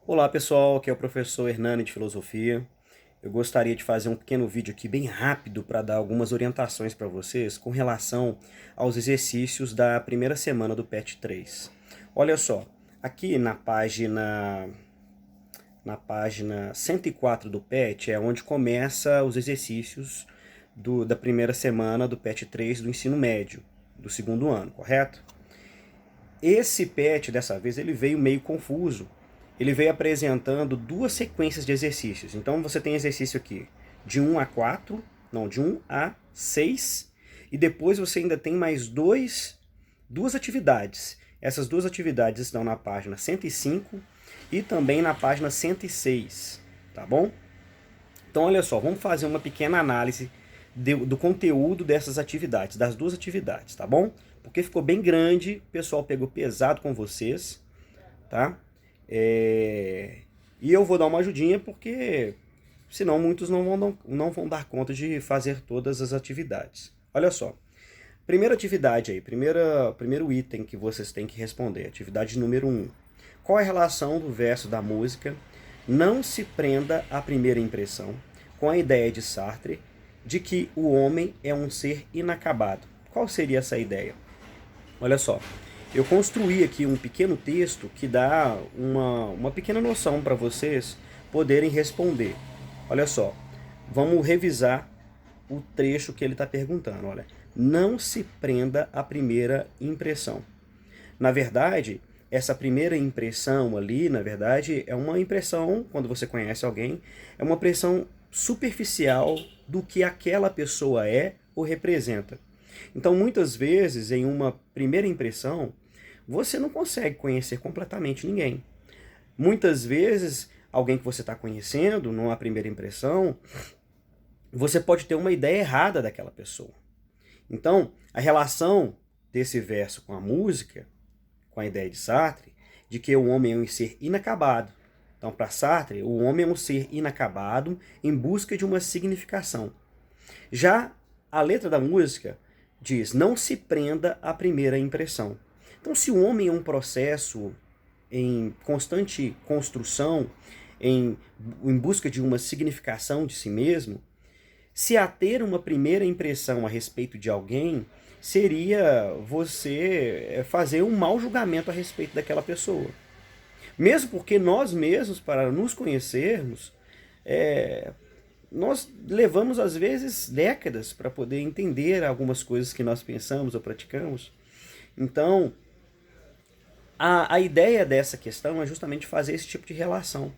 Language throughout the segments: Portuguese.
Olá pessoal, aqui é o professor Hernani de Filosofia. Eu gostaria de fazer um pequeno vídeo aqui bem rápido para dar algumas orientações para vocês com relação aos exercícios da primeira semana do PET 3. Olha só, aqui na página 104 do PET é onde começa os exercícios da primeira semana do PET 3 do ensino médio, do segundo ano, correto? Esse PET, dessa vez, ele veio meio confuso. Ele veio apresentando duas sequências de exercícios. Então você tem exercício aqui de 1 a 4, não, de 1 a 6, e depois você ainda tem mais duas atividades. Essas duas atividades estão na página 105 e também na página 106, tá bom? Então olha só, vamos fazer uma pequena análise do conteúdo dessas atividades, das duas atividades, tá bom? Porque ficou bem grande, o pessoal pegou pesado com vocês, tá? E eu vou dar uma ajudinha porque senão muitos não vão dar conta de fazer todas as atividades. Olha só, primeira atividade aí, primeiro item que vocês têm que responder, atividade número 1. Qual é a relação do verso da música "Não se prenda à primeira impressão" com a ideia de Sartre de que o homem é um ser inacabado? Qual seria essa ideia? Olha só, eu construí aqui um pequeno texto que dá uma pequena noção para vocês poderem responder. Olha só, vamos revisar o trecho que ele está perguntando. Olha, não se prenda à primeira impressão. Na verdade, essa primeira impressão ali, na verdade, é uma impressão, quando você conhece alguém, é uma impressão superficial do que aquela pessoa é ou representa. Então, muitas vezes, em uma primeira impressão, você não consegue conhecer completamente ninguém. Muitas vezes, alguém que você está conhecendo, numa primeira impressão, você pode ter uma ideia errada daquela pessoa. Então, a relação desse verso com a música, com a ideia de Sartre, de que o homem é um ser inacabado. Então, para Sartre, o homem é um ser inacabado em busca de uma significação. Já a letra da música diz: não se prenda à primeira impressão. Então, se o homem é um processo em constante construção, em busca de uma significação de si mesmo, se a ter uma primeira impressão a respeito de alguém seria você fazer um mau julgamento a respeito daquela pessoa. Mesmo porque nós mesmos, para nos conhecermos, nós levamos às vezes décadas para poder entender algumas coisas que nós pensamos ou praticamos. Então, a ideia dessa questão é justamente fazer esse tipo de relação.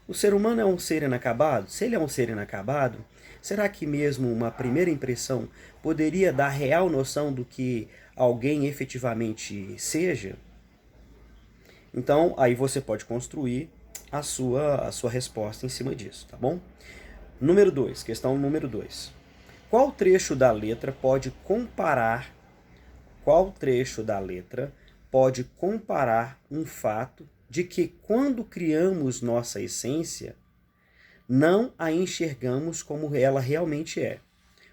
O ser humano é um ser inacabado? Se ele é um ser inacabado, será que mesmo uma primeira impressão poderia dar real noção do que alguém efetivamente seja? Então, aí você pode construir a sua resposta em cima disso, tá bom? Número 2, questão número 2. Qual trecho da letra pode comparar um fato de que, quando criamos nossa essência, não a enxergamos como ela realmente é?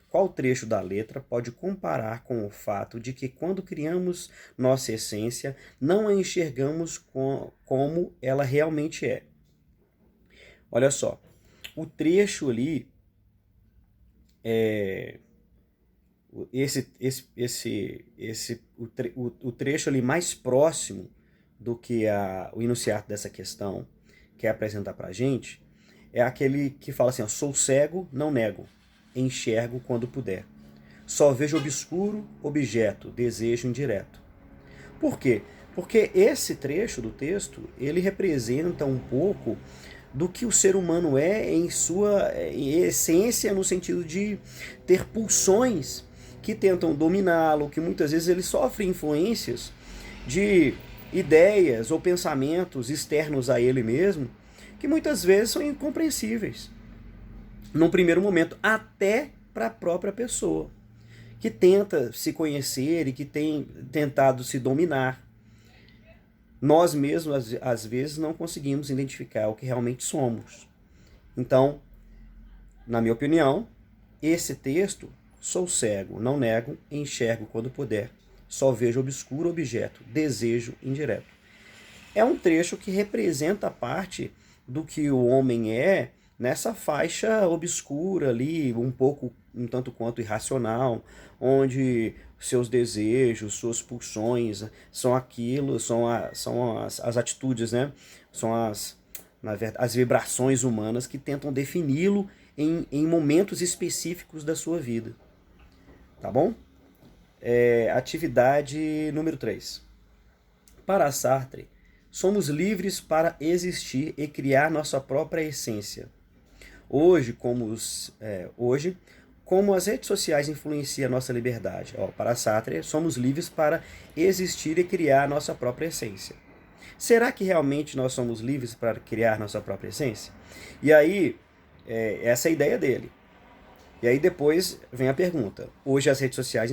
Qual trecho da letra pode comparar com o fato de que, quando criamos nossa essência, não a enxergamos como ela realmente é? Olha só, o trecho ali, o trecho ali mais próximo do que o enunciado dessa questão quer apresentar para a gente, é aquele que fala assim: ó, sou cego, não nego, enxergo quando puder. Só vejo obscuro, objeto, desejo indireto. Por quê? Porque esse trecho do texto, ele representa um pouco do que o ser humano é em sua essência, no sentido de ter pulsões que tentam dominá-lo, que muitas vezes ele sofre influências de ideias ou pensamentos externos a ele mesmo, que muitas vezes são incompreensíveis, num primeiro momento, até para a própria pessoa, que tenta se conhecer e que tem tentado se dominar. Nós mesmos, às vezes, não conseguimos identificar o que realmente somos. Então, na minha opinião, esse texto, sou cego, não nego, enxergo quando puder, só vejo obscuro objeto, desejo indireto. é um trecho que representa a parte do que o homem é nessa faixa obscura ali, um tanto quanto irracional, onde seus desejos, suas pulsões são aquilo, são as atitudes, né? São na verdade, as vibrações humanas que tentam defini-lo em momentos específicos da sua vida. Tá bom? Atividade número 3. Para Sartre, somos livres para existir e criar nossa própria essência. Hoje, como as redes sociais influenciam a nossa liberdade? Para Sartre, somos livres para existir e criar nossa própria essência. Será que realmente nós somos livres para criar nossa própria essência? E aí, essa é a ideia dele. E aí depois vem a pergunta. Hoje as redes sociais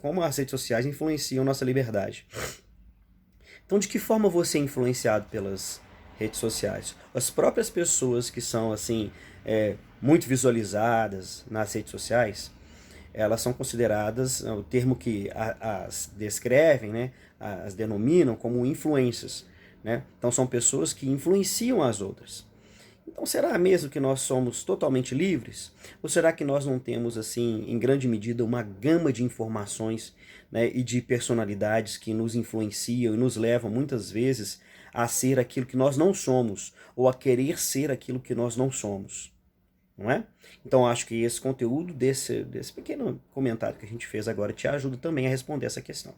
como as redes sociais influenciam nossa liberdade? Então, de que forma você é influenciado pelas redes sociais? As próprias pessoas que são assim muito visualizadas nas redes sociais, elas são consideradas, o termo que as descrevem, né, as denominam como influências, né? Então são pessoas que influenciam as outras. Então será mesmo que nós somos totalmente livres? Ou será que nós não temos, assim, em grande medida, uma gama de informações, né, e de personalidades que nos influenciam e nos levam muitas vezes a ser aquilo que nós não somos, ou a querer ser aquilo que nós não somos? Não é? Então acho que esse conteúdo desse pequeno comentário que a gente fez agora te ajuda também a responder essa questão.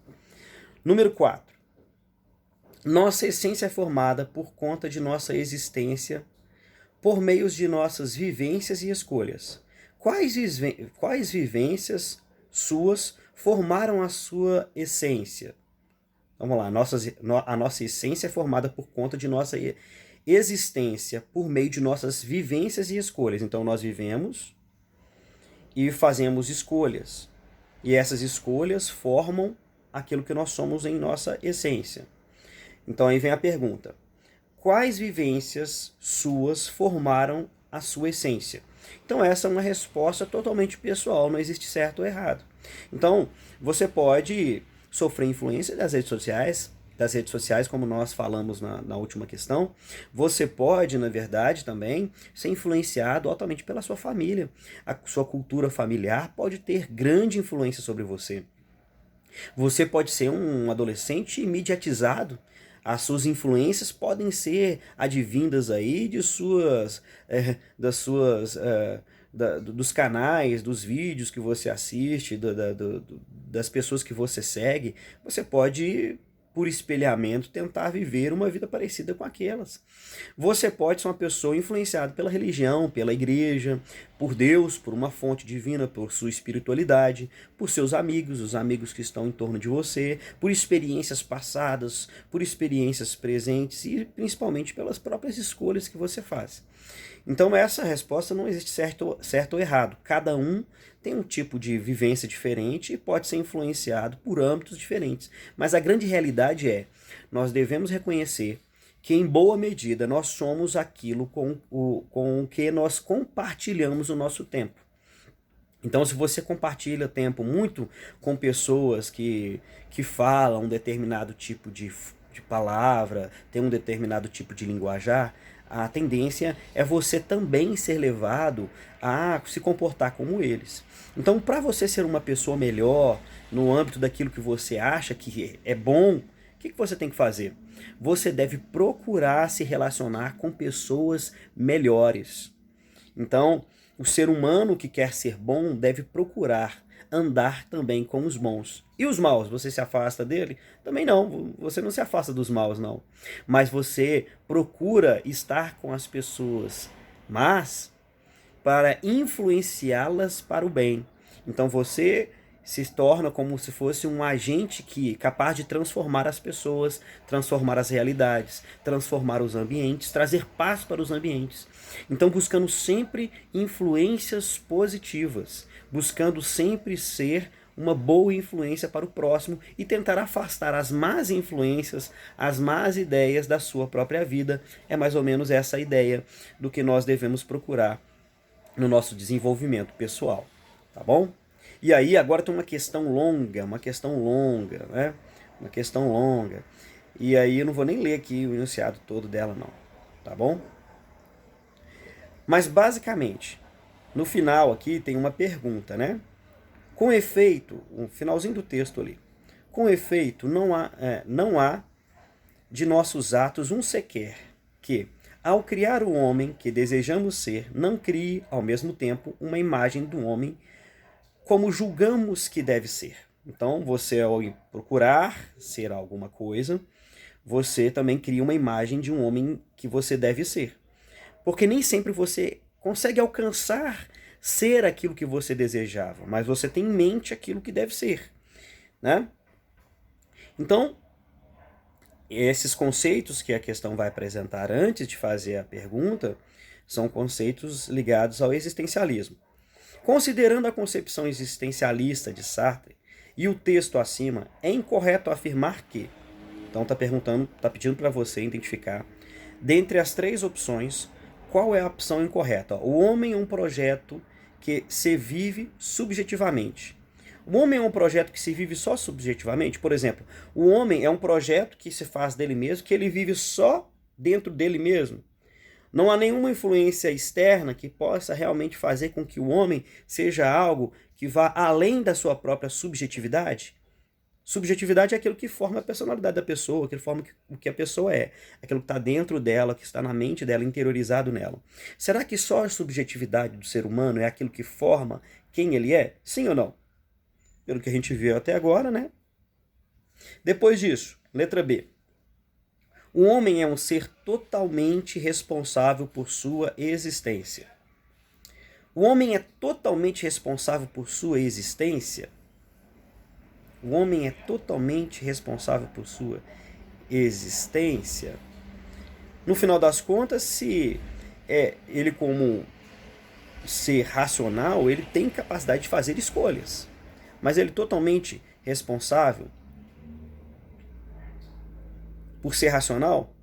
Número 4. Nossa essência é formada por conta de nossa existência por meio de nossas vivências e escolhas. Quais vivências suas formaram a sua essência? Vamos lá, a nossa essência é formada por conta de nossa existência, por meio de nossas vivências e escolhas. Então nós vivemos e fazemos escolhas. E essas escolhas formam aquilo que nós somos em nossa essência. Então aí vem a pergunta. Quais vivências suas formaram a sua essência? Então essa é uma resposta totalmente pessoal, não existe certo ou errado. Então você pode sofrer influência das redes sociais, como nós falamos na última questão. Você pode, na verdade, também ser influenciado altamente pela sua família. A sua cultura familiar pode ter grande influência sobre você. Você pode ser um adolescente mediatizado. As suas influências podem ser advindas aí de dos canais, dos vídeos que você assiste, das pessoas que você segue. Você pode, por espelhamento, tentar viver uma vida parecida com aquelas. Você pode ser uma pessoa influenciada pela religião, pela igreja, por Deus, por uma fonte divina, por sua espiritualidade, por seus amigos, os amigos que estão em torno de você, por experiências passadas, por experiências presentes e principalmente pelas próprias escolhas que você faz. Então essa resposta não existe certo ou errado. Cada um tem um tipo de vivência diferente e pode ser influenciado por âmbitos diferentes. Mas a grande realidade é, nós devemos reconhecer que em boa medida nós somos aquilo com o que nós compartilhamos o nosso tempo. Então se você compartilha tempo muito com pessoas que falam um determinado tipo de palavra, tem um determinado tipo de linguajar, a tendência é você também ser levado a se comportar como eles. Então, para você ser uma pessoa melhor no âmbito daquilo que você acha que é bom, o que você tem que fazer? Você deve procurar se relacionar com pessoas melhores. Então, o ser humano que quer ser bom deve procurar andar também com os bons. E os maus, você se afasta dele? Também não, você não se afasta dos maus, não. Mas você procura estar com as pessoas más para influenciá-las para o bem. Então você se torna como se fosse um agente capaz de transformar as pessoas, transformar as realidades, transformar os ambientes, trazer paz para os ambientes. Então buscando sempre influências positivas, buscando sempre ser uma boa influência para o próximo e tentar afastar as más influências, as más ideias da sua própria vida. É mais ou menos essa a ideia do que nós devemos procurar no nosso desenvolvimento pessoal, tá bom? E aí agora tem uma questão longa, né? Uma questão longa. E aí eu não vou nem ler aqui o enunciado todo dela, não. Tá bom? Mas basicamente, no final aqui tem uma pergunta, né? Com efeito, o finalzinho do texto ali. Com efeito, não há de nossos atos um sequer que, ao criar o homem que desejamos ser, não crie, ao mesmo tempo, uma imagem do homem como julgamos que deve ser. Então, você, ao procurar ser alguma coisa, você também cria uma imagem de um homem que você deve ser. Porque nem sempre você consegue alcançar ser aquilo que você desejava, mas você tem em mente aquilo que deve ser, né? Então, esses conceitos que a questão vai apresentar antes de fazer a pergunta são conceitos ligados ao existencialismo. Considerando a concepção existencialista de Sartre e o texto acima, é incorreto afirmar que. Então está pedindo para você identificar, dentre as três opções, qual é a opção incorreta. O homem é um projeto que se vive subjetivamente. O homem é um projeto que se vive só subjetivamente. Por exemplo, o homem é um projeto que se faz dele mesmo, que ele vive só dentro dele mesmo. Não há nenhuma influência externa que possa realmente fazer com que o homem seja algo que vá além da sua própria subjetividade. Subjetividade é aquilo que forma a personalidade da pessoa, aquilo que forma o que a pessoa é, aquilo que está dentro dela, que está na mente dela, interiorizado nela. Será que só a subjetividade do ser humano é aquilo que forma quem ele é? Sim ou não? Pelo que a gente viu até agora, né? Depois disso, letra B. O homem é um ser totalmente responsável por sua existência. O homem é totalmente responsável por sua existência? O homem é totalmente responsável por sua existência? No final das contas, se ele como ser racional, ele tem capacidade de fazer escolhas. Mas ele totalmente responsável por ser racional?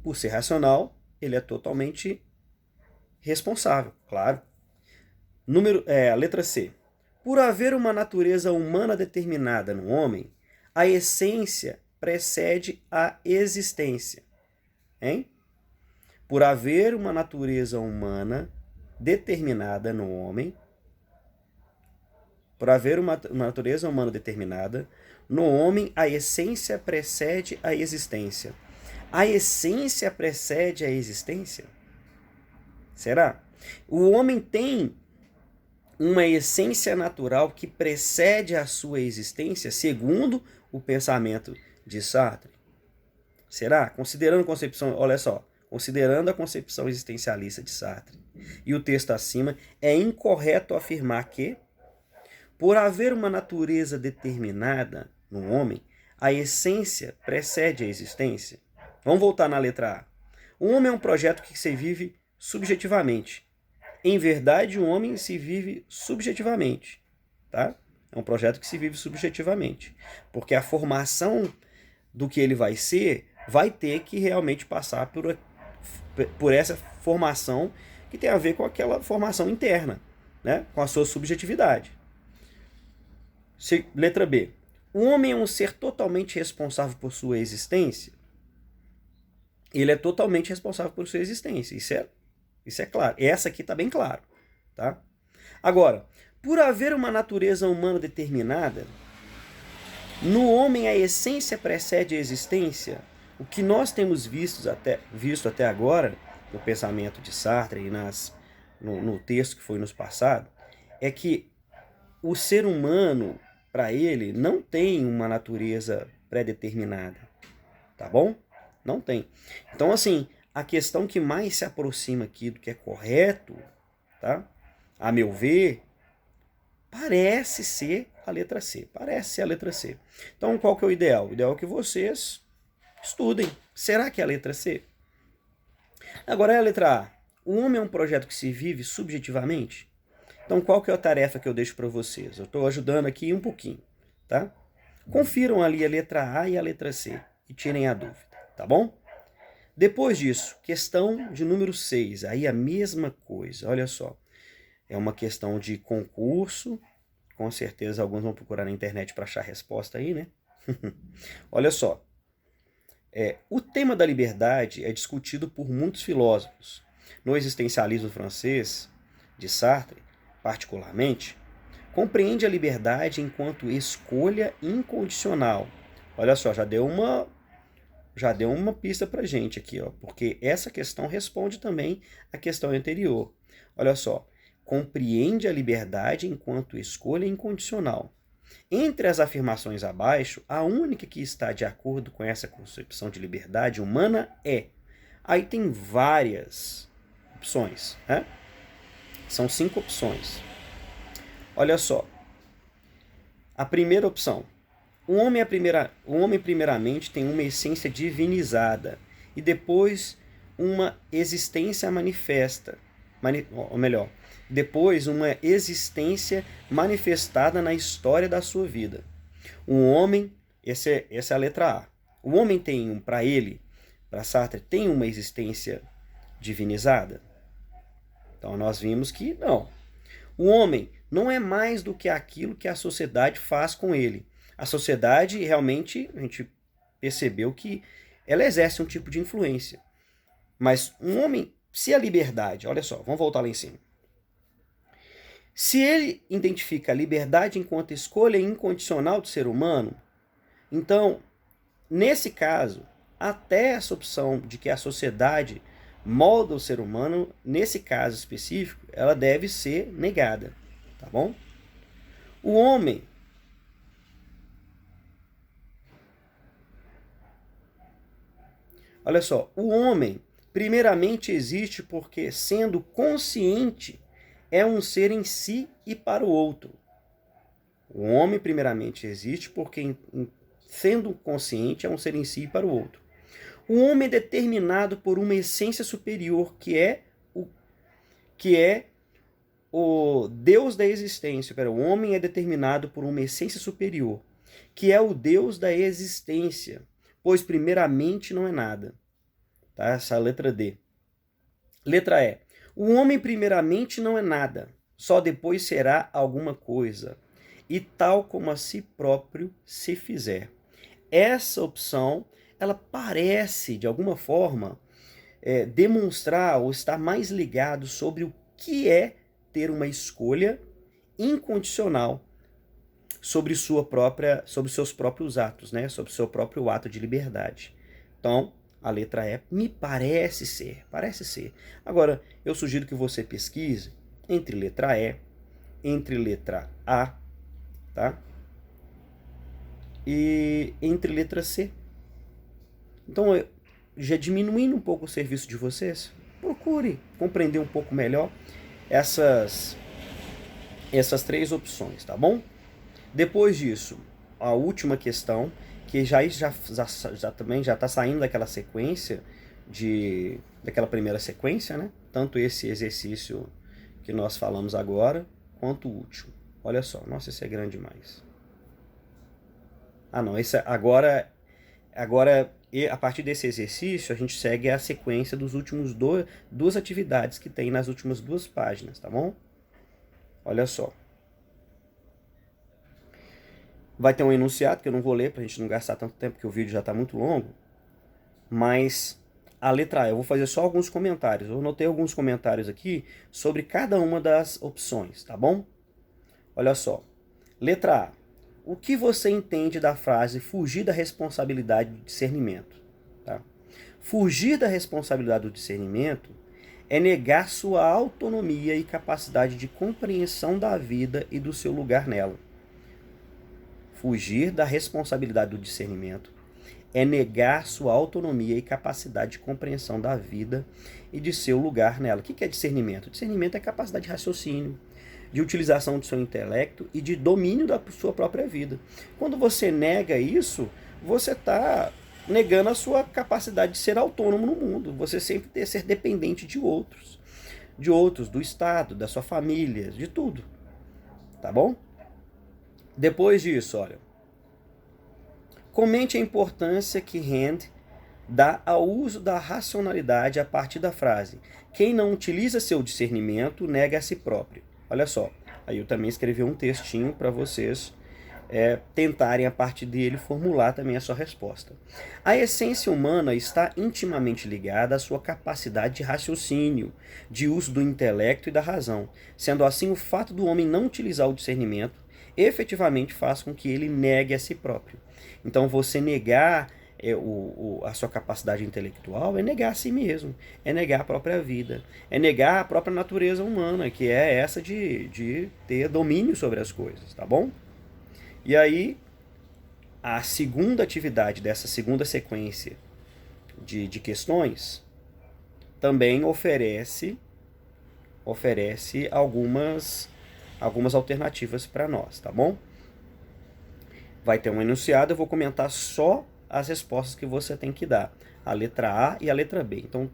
Por ser racional, ele é totalmente responsável, claro. Letra C. Por haver uma natureza humana determinada no homem, a essência precede a existência. Hein? Por haver uma natureza humana determinada no homem, por haver uma natureza humana determinada, no homem a essência precede a existência. A essência precede a existência? Será? O homem tem uma essência natural que precede a sua existência, segundo o pensamento de Sartre? Será? Considerando a concepção, olha só, considerando a concepção existencialista de Sartre e o texto acima, é incorreto afirmar que, por haver uma natureza determinada no homem, a essência precede a existência? Vamos voltar na letra A. O homem é um projeto que se vive subjetivamente. Em verdade, o homem se vive subjetivamente, tá? É um projeto que se vive subjetivamente, porque a formação do que ele vai ser vai ter que realmente passar por essa formação que tem a ver com aquela formação interna, né? Com a sua subjetividade. Letra B. O homem é um ser totalmente responsável por sua existência? Ele é totalmente responsável por sua existência. Isso é claro. Essa aqui está bem claro. Tá? Agora, por haver uma natureza humana determinada, no homem a essência precede a existência? O que nós temos visto até agora, no pensamento de Sartre e no texto que foi nos passado, é que o ser humano, para ele, não tem uma natureza pré-determinada. Tá bom? Não tem. Então, assim, a questão que mais se aproxima aqui do que é correto, tá? A meu ver, parece ser a letra C. Parece ser a letra C. Então, qual que é o ideal? O ideal é que vocês estudem. Será que é a letra C? Agora é a letra A. O homem é um projeto que se vive subjetivamente? Então, qual que é a tarefa que eu deixo para vocês? Eu estou ajudando aqui um pouquinho, tá? Confiram ali a letra A e a letra C e tirem a dúvida, tá bom? Depois disso, questão de número 6. Aí a mesma coisa, olha só. É uma questão de concurso. Com certeza alguns vão procurar na internet para achar a resposta aí, né? Olha só. O tema da liberdade é discutido por muitos filósofos. No existencialismo francês, de Sartre, particularmente, compreende a liberdade enquanto escolha incondicional. Olha só, já deu uma pista pra gente aqui, ó, porque essa questão responde também à questão anterior. Olha só, compreende a liberdade enquanto escolha incondicional. Entre as afirmações abaixo, a única que está de acordo com essa concepção de liberdade humana é. Aí tem várias opções, né? São 5 opções. Olha só. A primeira opção. O homem primeiramente tem uma essência divinizada e depois uma existência manifesta. Ou melhor, depois uma existência manifestada na história da sua vida. O homem, essa é a letra A. O homem tem, para ele, para Sartre, tem uma existência divinizada? Então nós vimos que não. O homem não é mais do que aquilo que a sociedade faz com ele. A sociedade realmente, a gente percebeu que ela exerce um tipo de influência. Mas um homem, se a liberdade, olha só, vamos voltar lá em cima. Se ele identifica a liberdade enquanto escolha incondicional do ser humano, então, nesse caso, até essa opção de que a sociedade molda o ser humano, nesse caso específico, ela deve ser negada, tá bom? O homem olha só, o homem primeiramente existe porque, sendo consciente, é um ser em si e para o outro. O homem primeiramente existe porque, sendo consciente, é um ser em si e para o outro. O homem é determinado por uma essência superior que é o Deus da existência. O homem é determinado por uma essência superior, que é o Deus da existência, pois primeiramente não é nada. Tá? Essa é a letra D. Letra E. O homem primeiramente não é nada, só depois será alguma coisa, e tal como a si próprio se fizer. Essa opção, ela parece, de alguma forma, demonstrar ou estar mais ligado sobre o que é ter uma escolha incondicional sobre seus próprios atos, né? Sobre o seu próprio ato de liberdade. Então, a letra E me parece ser. Agora, eu sugiro que você pesquise entre letra E, entre letra A, tá? E entre letra C. Então, já diminuindo um pouco o serviço de vocês, procure compreender um pouco melhor essas 3 opções, tá bom? Depois disso, a última questão, que já também já está saindo daquela sequência, daquela primeira sequência, né? Tanto esse exercício que nós falamos agora, quanto o último. Olha só, nossa, esse é grande demais. Ah não, esse agora a partir desse exercício, a gente segue a sequência dos últimos duas atividades que tem nas últimas 2 páginas, tá bom? Olha só. Vai ter um enunciado que eu não vou ler pra gente não gastar tanto tempo, porque o vídeo já tá muito longo. Mas a letra A, eu vou fazer só alguns comentários. Eu anotei alguns comentários aqui sobre cada uma das opções, tá bom? Olha só. Letra A. O que você entende da frase fugir da responsabilidade do discernimento? Tá? Fugir da responsabilidade do discernimento é negar sua autonomia e capacidade de compreensão da vida e do seu lugar nela. Fugir da responsabilidade do discernimento é negar sua autonomia e capacidade de compreensão da vida e de seu lugar nela. O que é discernimento? Discernimento é capacidade de raciocínio, de utilização do seu intelecto e de domínio da sua própria vida. Quando você nega isso, você está negando a sua capacidade de ser autônomo no mundo. Você sempre tem que ser dependente de outros, do Estado, da sua família, de tudo. Tá bom? Depois disso, olha. Comente a importância que Rand dá ao uso da racionalidade a partir da frase: quem não utiliza seu discernimento nega a si próprio. Olha só, aí eu também escrevi um textinho para vocês tentarem, a partir dele, formular também a sua resposta. A essência humana está intimamente ligada à sua capacidade de raciocínio, de uso do intelecto e da razão. Sendo assim, o fato do homem não utilizar o discernimento efetivamente faz com que ele negue a si próprio. Então, você negar a sua capacidade intelectual é negar a si mesmo, é negar a própria vida, é negar a própria natureza humana, que é essa de ter domínio sobre as coisas, tá bom? E aí, a segunda atividade dessa segunda sequência de questões também oferece algumas alternativas para nós, tá bom? Vai ter um enunciado, eu vou comentar só as respostas que você tem que dar, a letra A e a letra B. Então,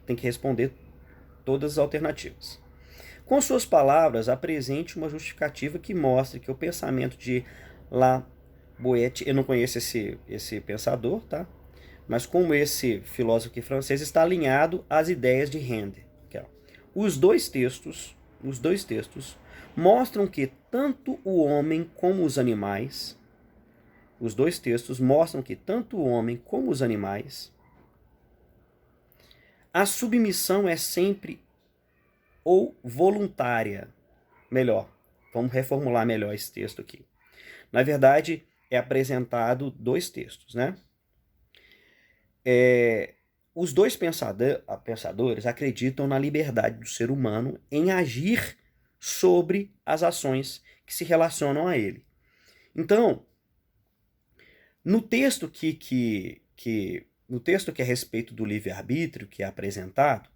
tem que responder todas as alternativas. Com suas palavras, apresente uma justificativa que mostre que o pensamento de La Boétie, eu não conheço esse pensador, tá? Mas como esse filósofo aqui francês está alinhado às ideias de Rand. Os dois textos mostram que tanto o homem como os animais, a submissão é sempre ou voluntária. Melhor, vamos reformular melhor esse texto aqui. Na verdade, é apresentado dois textos, né? Os dois pensadores acreditam na liberdade do ser humano em agir sobre as ações que se relacionam a ele. Então, no texto que é a respeito do livre-arbítrio, que é apresentado,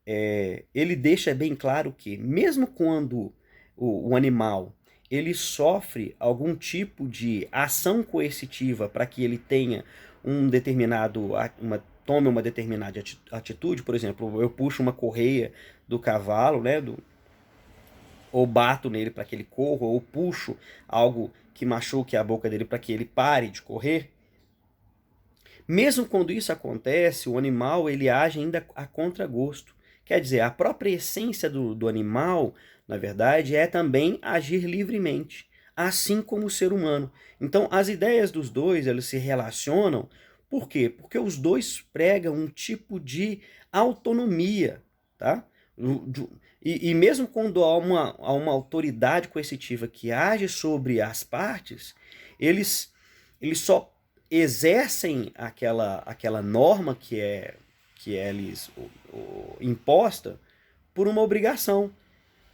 ele deixa bem claro que, mesmo quando o animal ele sofre algum tipo de ação coercitiva para que ele tenha tome uma determinada atitude, por exemplo, eu puxo uma correia do cavalo, né, ou bato nele para que ele corra, ou puxo algo que machuque a boca dele para que ele pare de correr. Mesmo quando isso acontece, o animal ele age ainda a contragosto. Quer dizer, a própria essência do animal, na verdade, é também agir livremente, assim como o ser humano. Então, as ideias dos dois, elas se relacionam. Por quê? Porque os dois pregam um tipo de autonomia, tá? E mesmo quando há uma autoridade coercitiva que age sobre as partes, eles só exercem aquela norma que é lhes imposta por uma obrigação.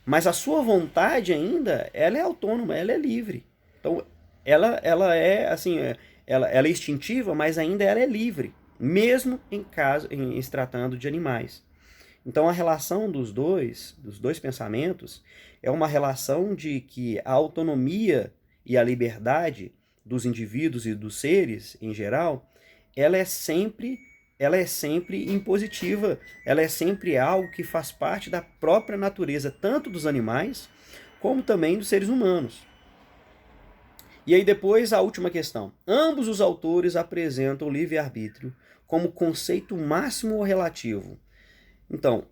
Mas a sua vontade ainda, ela é autônoma, ela é livre. Então, ela é assim, ela é instintiva, mas ainda ela é livre, mesmo em se tratando de animais. Então, a relação dos dois pensamentos é uma relação de que a autonomia e a liberdade dos indivíduos e dos seres em geral, ela é sempre impositiva, ela é sempre algo que faz parte da própria natureza, tanto dos animais como também dos seres humanos. E aí depois a última questão. Ambos os autores apresentam o livre-arbítrio como conceito máximo ou relativo. Então,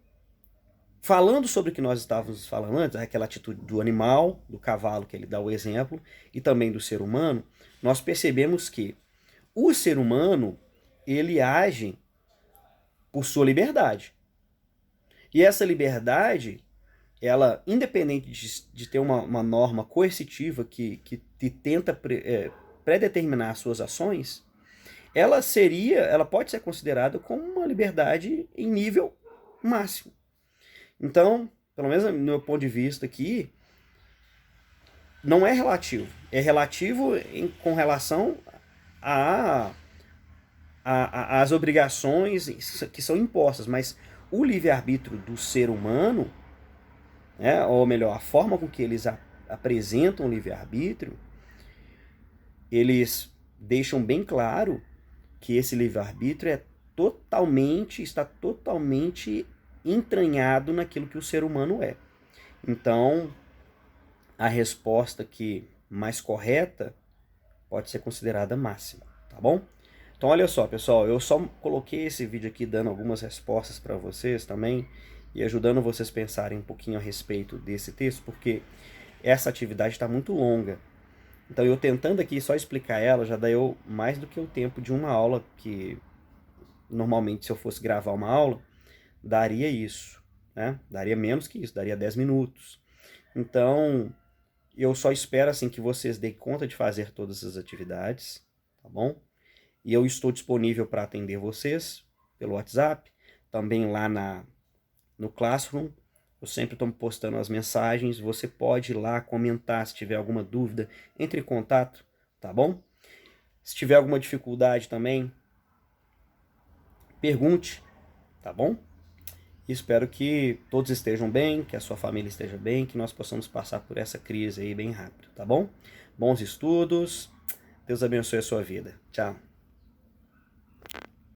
falando sobre o que nós estávamos falando antes, aquela atitude do animal, do cavalo que ele dá o exemplo, e também do ser humano, nós percebemos que o ser humano, ele age por sua liberdade. E essa liberdade, ela, independente de ter uma norma coercitiva que tenta predeterminar suas ações, ela pode ser considerada como uma liberdade em nível máximo. Então, pelo menos no meu ponto de vista aqui, não é relativo. É relativo com relação às obrigações que são impostas, mas o livre-arbítrio do ser humano, né, ou melhor, a forma com que eles apresentam o livre-arbítrio, eles deixam bem claro que esse livre-arbítrio está totalmente entranhado naquilo que o ser humano é. Então, a resposta que mais correta pode ser considerada máxima, tá bom? Então, olha só, pessoal, eu só coloquei esse vídeo aqui dando algumas respostas para vocês também e ajudando vocês a pensarem um pouquinho a respeito desse texto, porque essa atividade está muito longa Então eu tentando aqui só explicar ela, já deu mais do que o tempo de uma aula, que normalmente se eu fosse gravar uma aula, daria isso, né? Daria menos que isso, daria 10 minutos. Então, eu só espero assim que vocês deem conta de fazer todas as atividades, tá bom? E eu estou disponível para atender vocês pelo WhatsApp, também lá no Classroom. Eu sempre estou postando as mensagens, você pode ir lá comentar se tiver alguma dúvida, entre em contato, tá bom? Se tiver alguma dificuldade também, pergunte, tá bom? E espero que todos estejam bem, que a sua família esteja bem, que nós possamos passar por essa crise aí bem rápido, tá bom? Bons estudos, Deus abençoe a sua vida. Tchau.